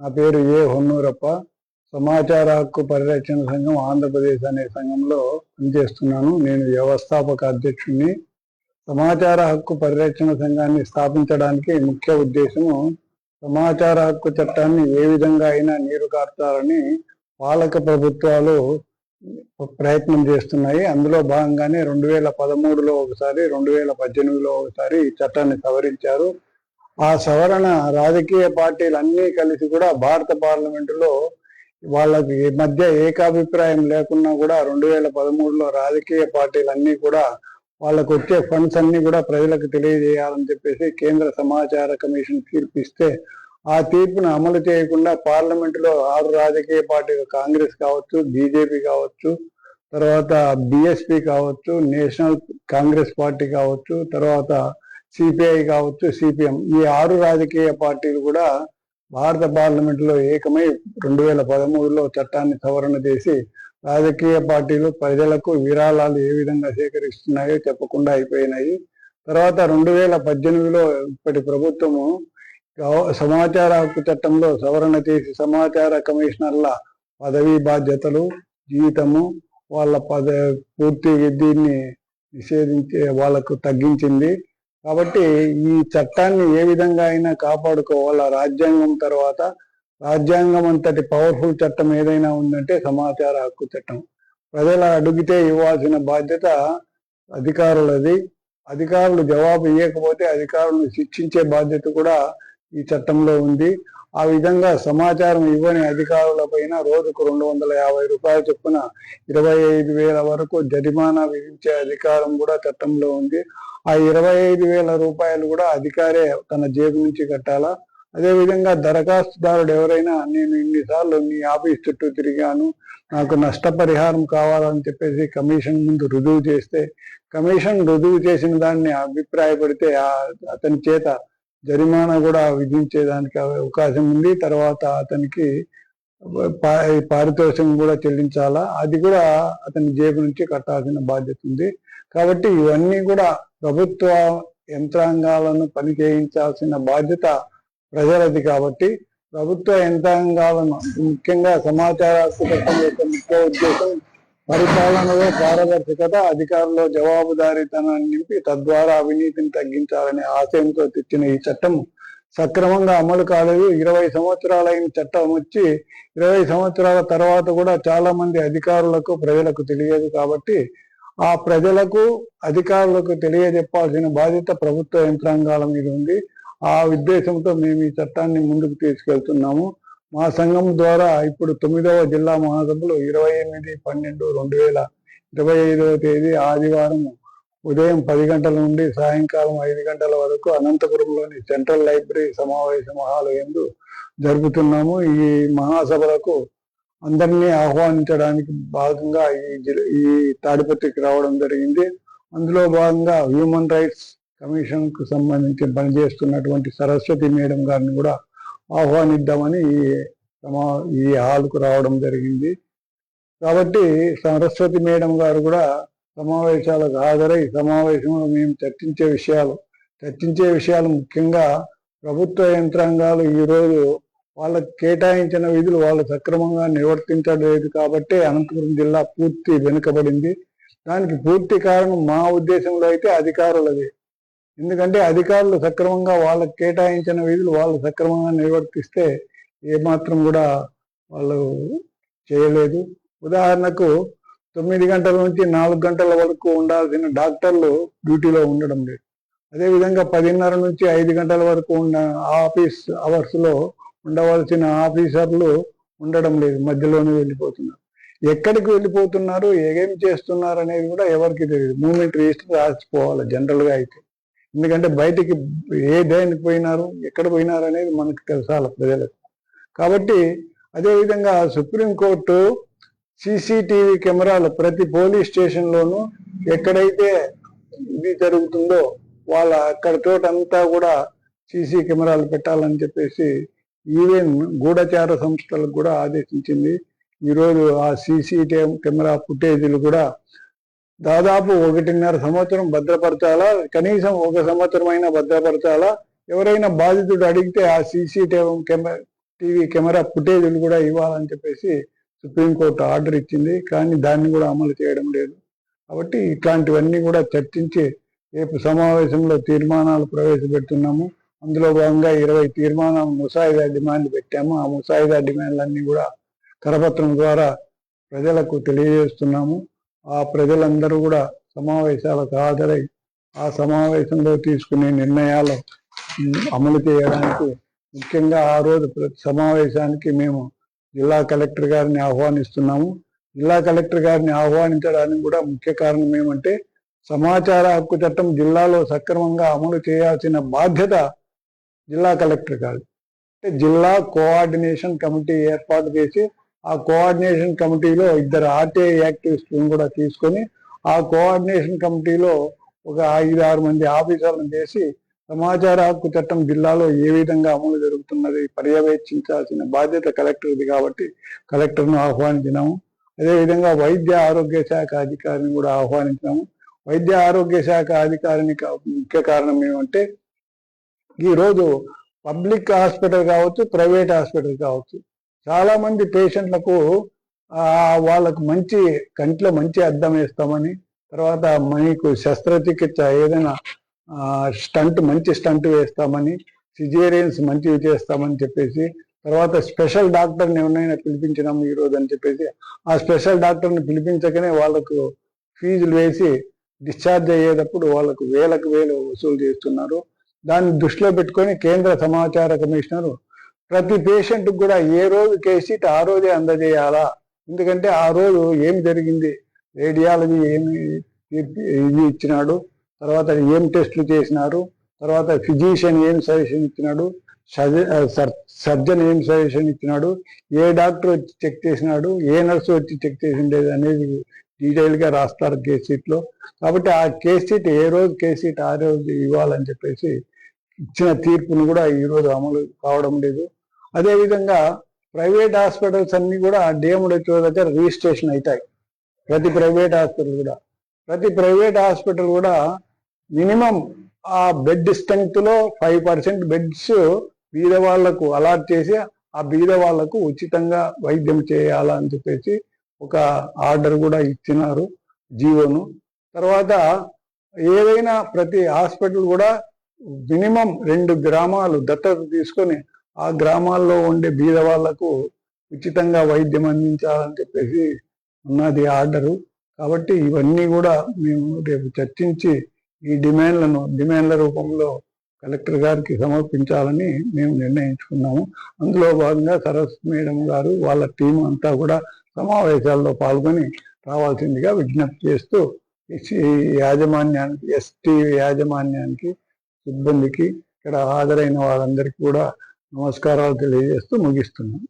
నా పేరు ఏ హొన్నూరప్ప. సమాచార హక్కు పరిరక్షణ సంఘం ఆంధ్రప్రదేశ్ అనే సంఘంలో పనిచేస్తున్నాను. నేను వ్యవస్థాపక అధ్యక్షుడిని. సమాచార హక్కు పరిరక్షణ సంఘాన్ని స్థాపించడానికి ముఖ్య ఉద్దేశము సమాచార హక్కు చట్టాన్ని ఏ విధంగా అయినా నీరు కార్చాలని పాలక ప్రభుత్వాలు ప్రయత్నం చేస్తున్నాయి. అందులో భాగంగానే 2013లో ఒకసారి, 2018లో ఒకసారి ఈ చట్టాన్ని సవరించారు. ఆ సవరణ రాజకీయ పార్టీలు అన్నీ కలిసి కూడా భారత పార్లమెంటులో వాళ్ళకి మధ్య ఏకాభిప్రాయం లేకున్నా కూడా 2013లో రాజకీయ పార్టీలు అన్నీ కూడా వాళ్ళకు వచ్చే ఫండ్స్ అన్ని కూడా ప్రజలకు తెలియజేయాలని చెప్పేసి కేంద్ర సమాచార కమిషన్ తీర్పిస్తే ఆ తీర్పును అమలు చేయకుండా పార్లమెంటులో 6 రాజకీయ పార్టీలు, కాంగ్రెస్ కావచ్చు, బీజేపీ కావచ్చు, తర్వాత బిఎస్పి కావచ్చు, నేషనల్ కాంగ్రెస్ పార్టీ కావచ్చు, తర్వాత సిపిఐ కావచ్చు, సిపిఎం, ఈ 6 రాజకీయ పార్టీలు కూడా భారత పార్లమెంటులో ఏకమై 2013లో చట్టాన్ని సవరణ చేసి రాజకీయ పార్టీలు ప్రజలకు విరాళాలు ఏ విధంగా సేకరిస్తున్నాయో చెప్పకుండా అయిపోయినాయి. తర్వాత 2018లో ఇప్పటి ప్రభుత్వము సమాచార హక్కు చట్టంలో సవరణ చేసి సమాచార కమిషనర్ల పదవీ బాధ్యతలు, జీతము, వాళ్ళ పూర్తి దీన్ని నిషేధించే వాళ్ళకు తగ్గించింది. కాబట్టి ఈ చట్టాన్ని ఏ విధంగా అయినా కాపాడుకోవాలా. రాజ్యాంగం తర్వాత రాజ్యాంగం అంతటి పవర్ఫుల్ చట్టం ఏదైనా ఉందంటే సమాచార హక్కు చట్టం. ప్రజల అడిగితే ఇవ్వాల్సిన బాధ్యత అధికారులది. అధికారులు జవాబు ఇవ్వకపోతే అధికారులను శిక్షించే బాధ్యత కూడా ఈ చట్టంలో ఉంది. ఆ విధంగా సమాచారం ఇవ్వని అధికారుల పైన రోజుకు 250 రూపాయల చొప్పున 25,000 వరకు జరిమానా విధించే అధికారం కూడా చట్టంలో ఉంది. ఆ 25,000 రూపాయలు కూడా అధికారే తన జేబు నుంచి కట్టాలా. అదేవిధంగా దరఖాస్తుదారుడు ఎవరైనా నేను ఇన్నిసార్లు మీ ఆఫీస్ చుట్టూ తిరిగాను, నాకు నష్టపరిహారం కావాలని చెప్పేసి కమిషన్ ముందు రుజువు చేస్తే, కమిషన్ రుజువు చేసిన దాన్ని అభిప్రాయపడితే అతని చేత జరిమానా కూడా విధించేదానికి అవకాశం ఉంది. తర్వాత అతనికి పారితోషికం కూడా చెల్లించాలా, అది కూడా అతని జేబు నుంచి కట్టాల్సిన బాధ్యత ఉంది. కాబట్టి ఇవన్నీ కూడా ప్రభుత్వ యంత్రాంగాలను పని చేయించాల్సిన బాధ్యత ప్రజలది. కాబట్టి ప్రభుత్వ యంత్రాంగాలను, ముఖ్యంగా సమాచార హక్కు చట్టం యొక్క ముఖ్య ఉద్దేశం పరిపాలనలో పారదర్శకత, అధికారుల్లో జవాబుదారీతనాన్ని నింపి తద్వారా అవినీతిని తగ్గించాలనే ఆశయంతో తెచ్చిన ఈ చట్టం సక్రమంగా అమలు కాలేదు. 20 సంవత్సరాలైన చట్టం వచ్చి 20 సంవత్సరాల తర్వాత కూడా చాలా మంది అధికారులకు, ప్రజలకు తెలియదు. కాబట్టి ఆ ప్రజలకు, అధికారులకు తెలియజెప్పాల్సిన బాధ్యత ప్రభుత్వ యంత్రాంగాల మీద ఉంది. ఆ ఉద్దేశంతో మేము ఈ చట్టాన్ని ముందుకు తీసుకెళ్తున్నాము. మా సంఘం ద్వారా ఇప్పుడు 9వ జిల్లా మహాసభలో 28/12/2025 తేదీ ఆదివారం ఉదయం 10 గంటల నుండి సాయంకాలం 5 గంటల వరకు అనంతపురంలోని సెంట్రల్ లైబ్రరీ సమావేశ హాలు యందు జరుపుతున్నాము. ఈ మహాసభలకు అందరినీ ఆహ్వానించడానికి భాగంగా ఈ తాడిపత్రికి రావడం జరిగింది. అందులో భాగంగా హ్యూమన్ రైట్స్ కమిషన్ కు సంబంధించి పనిచేస్తున్నటువంటి సరస్వతి మేడం గారిని కూడా ఆహ్వానిద్దామని ఈ హాల్కు రావడం జరిగింది. కాబట్టి సరస్వతి మేడం గారు కూడా సమావేశాలకు హాజరై సమావేశంలో మేము చర్చించే విషయాలు ముఖ్యంగా ప్రభుత్వ యంత్రాంగాలు ఈరోజు వాళ్ళకు కేటాయించిన విధులు వాళ్ళు సక్రమంగా నిర్వర్తించలేదు. కాబట్టి అనంతపురం జిల్లా పూర్తి వెనుకబడింది. దానికి పూర్తి కారణం మా ఉద్దేశంలో అయితే అధికారులది. ఎందుకంటే అధికారులు సక్రమంగా వాళ్ళకు కేటాయించిన విధులు వాళ్ళు సక్రమంగా నిర్వర్తిస్తే ఏమాత్రం కూడా వాళ్ళు చేయలేదు. ఉదాహరణకు 9 గంటల నుంచి 4 గంటల వరకు ఉండాల్సిన డాక్టర్లు డ్యూటీలో ఉండడం లేదు. అదేవిధంగా 10:30 నుంచి 5 గంటల వరకు ఉన్న ఆఫీస్ అవర్స్లో ఉండవలసిన ఆఫీసర్లు ఉండడం లేదు, మధ్యలోనే వెళ్ళిపోతున్నారు. ఎక్కడికి వెళ్ళిపోతున్నారు, ఏం చేస్తున్నారు అనేది కూడా ఎవరికి తెలియదు. మూమెంట్ రిజిస్టర్ రాసిపోవాలి జనరల్గా అయితే. ఎందుకంటే బయటికి ఏ దేనికి పోయినారు, ఎక్కడ పోయినారు అనేది మనకు తెలుసాలి ప్రజలకు. కాబట్టి అదేవిధంగా సుప్రీంకోర్టు సీసీటీవీ కెమెరాలు ప్రతి పోలీస్ స్టేషన్లోనూ ఎక్కడైతే ఇది జరుగుతుందో వాళ్ళ అక్కడ చోటంతా కూడా సీసీ కెమెరాలు పెట్టాలని చెప్పేసి ఈవెన్ గూఢచార సంస్థలకు కూడా ఆదేశించింది. ఈరోజు ఆ సీసీటీవీ కెమెరా ఫుటేజీలు కూడా దాదాపు 1.5 సంవత్సరం భద్రపరచాలా, కనీసం 1 సంవత్సరం అయినా భద్రపరచాలా. ఎవరైనా బాధితుడు అడిగితే ఆ సీసీటీవీ టీవీ కెమెరా ఫుటేజీలు కూడా ఇవ్వాలని చెప్పేసి సుప్రీంకోర్టు ఆర్డర్ ఇచ్చింది. కానీ దాన్ని కూడా అమలు చేయడం లేదు. కాబట్టి ఇట్లాంటివన్నీ కూడా చర్చించి రేపు సమావేశంలో తీర్మానాలు ప్రవేశపెడుతున్నాము. అందులో భాగంగా 20 తీర్మానం ముసాయిదా డిమాండ్ పెట్టాము. ఆ ముసాయిదా డిమాండ్లన్నీ కూడా కరపత్రం ద్వారా ప్రజలకు తెలియజేస్తున్నాము. ఆ ప్రజలందరూ కూడా సమావేశాలకు హాజరై ఆ సమావేశంలో తీసుకునే నిర్ణయాలు అమలు చేయడానికి ముఖ్యంగా ఆ రోజు సమావేశానికి మేము జిల్లా కలెక్టర్ గారిని ఆహ్వానిస్తున్నాము. జిల్లా కలెక్టర్ గారిని ఆహ్వానించడానికి కూడా ముఖ్య కారణం ఏమంటే సమాచార హక్కు చట్టం జిల్లాలో సక్రమంగా అమలు చేయాల్సిన బాధ్యత జిల్లా కలెక్టర్ గారు. అంటే జిల్లా కోఆర్డినేషన్ కమిటీ ఏర్పాటు చేసి ఆ కోఆర్డినేషన్ కమిటీలో 2 ఆర్టీఐ యాక్టివిస్టులను కూడా తీసుకొని ఆ కోఆర్డినేషన్ కమిటీలో ఒక 5-6 మంది ఆఫీసర్లను చేసి సమాచార హక్కు చట్టం జిల్లాలో ఏ విధంగా అమలు జరుగుతున్నది పర్యవేక్షించాల్సిన బాధ్యత కలెక్టర్ది. కాబట్టి కలెక్టర్ను ఆహ్వానించినాము. అదేవిధంగా వైద్య ఆరోగ్య శాఖ అధికారిని కూడా ఆహ్వానించినాము. వైద్య ఆరోగ్య శాఖ అధికారిని ముఖ్య కారణం ఏమంటే ఈరోజు పబ్లిక్ హాస్పిటల్ కావచ్చు, ప్రైవేట్ హాస్పిటల్ కావచ్చు, చాలా మంది పేషెంట్లకు వాళ్ళకు కంట్లో మంచి అద్దం వేస్తామని, తర్వాత మీకు శస్త్రచికిత్స ఏదైనా మంచి స్టంట్ వేస్తామని, సిజేరియన్స్ మంచివి చేస్తామని చెప్పేసి, తర్వాత స్పెషల్ డాక్టర్ని ఎవరైనా పిలిపించినాము ఈరోజు అని చెప్పేసి ఆ స్పెషల్ డాక్టర్ని పిలిపించకనే వాళ్ళకు ఫీజులు వేసి డిశ్చార్జ్ అయ్యేటప్పుడు వాళ్ళకు వేలకు వేలు వసూలు చేస్తున్నారు. దాన్ని దృష్టిలో పెట్టుకొని కేంద్ర సమాచార కమిషనరు ప్రతి పేషెంట్కి కూడా ఏ రోజు కేసీట్ ఆ రోజే అందజేయాలా, ఎందుకంటే ఆ రోజు ఏం జరిగింది, రేడియాలజీ ఏమి ఇది ఇచ్చినాడు, తర్వాత ఏం టెస్టులు చేసినారు, తర్వాత ఫిజిషియన్ ఏం సజెషన్ ఇచ్చినాడు, సర్జన్ ఏం సజెషన్ ఇచ్చినాడు, ఏ డాక్టర్ వచ్చి చెక్ చేసినాడు, ఏ నర్సు వచ్చి చెక్ చేసిండేది అనేది డీటెయిల్గా రాస్తారు కేసీట్లో. కాబట్టి ఆ కేసీట్ ఏ రోజు కేసీట్ ఆ రోజు ఇవ్వాలని చెప్పేసి ఇచ్చిన తీర్పును కూడా ఈరోజు అమలు కావడం లేదు. అదేవిధంగా ప్రైవేట్ హాస్పిటల్స్ అన్ని కూడా డిఎంహెచ్ఓ దగ్గర రిజిస్ట్రేషన్ అవుతాయి. ప్రతి ప్రైవేట్ హాస్పిటల్ కూడా మినిమం ఆ బెడ్ స్ట్రెంగ్త్ లో 5% బెడ్స్ బీద వాళ్లకు అలాట్ చేసి ఆ బీద వాళ్లకు ఉచితంగా వైద్యం చేయాలని చెప్పేసి ఒక ఆర్డర్ కూడా ఇచ్చినారు, జీవోను. తర్వాత ఏదైనా ప్రతి హాస్పిటల్ కూడా మినిమం 2 గ్రామాలు దత్తత తీసుకొని ఆ గ్రామాల్లో ఉండే బీద వాళ్లకు ఉచితంగా వైద్యం అందించాలని చెప్పేసి ఉన్నది ఆర్డరు. కాబట్టి ఇవన్నీ కూడా మేము రేపు చర్చించి ఈ డిమాండ్ల రూపంలో కలెక్టర్ గారికి సమర్పించాలని మేము నిర్ణయించుకున్నాము. అందులో భాగంగా సరస్వతి మేడం గారు వాళ్ళ టీం అంతా కూడా సమావేశాల్లో పాల్గొని రావాల్సిందిగా విజ్ఞప్తి చేస్తూ ఎస్టీ యాజమాన్యానికి, సిబ్బందికి, ఇక్కడ హాజరైన వాళ్ళందరికీ కూడా నమస్కారాలు తెలియజేస్తూ ముగిస్తున్నాం.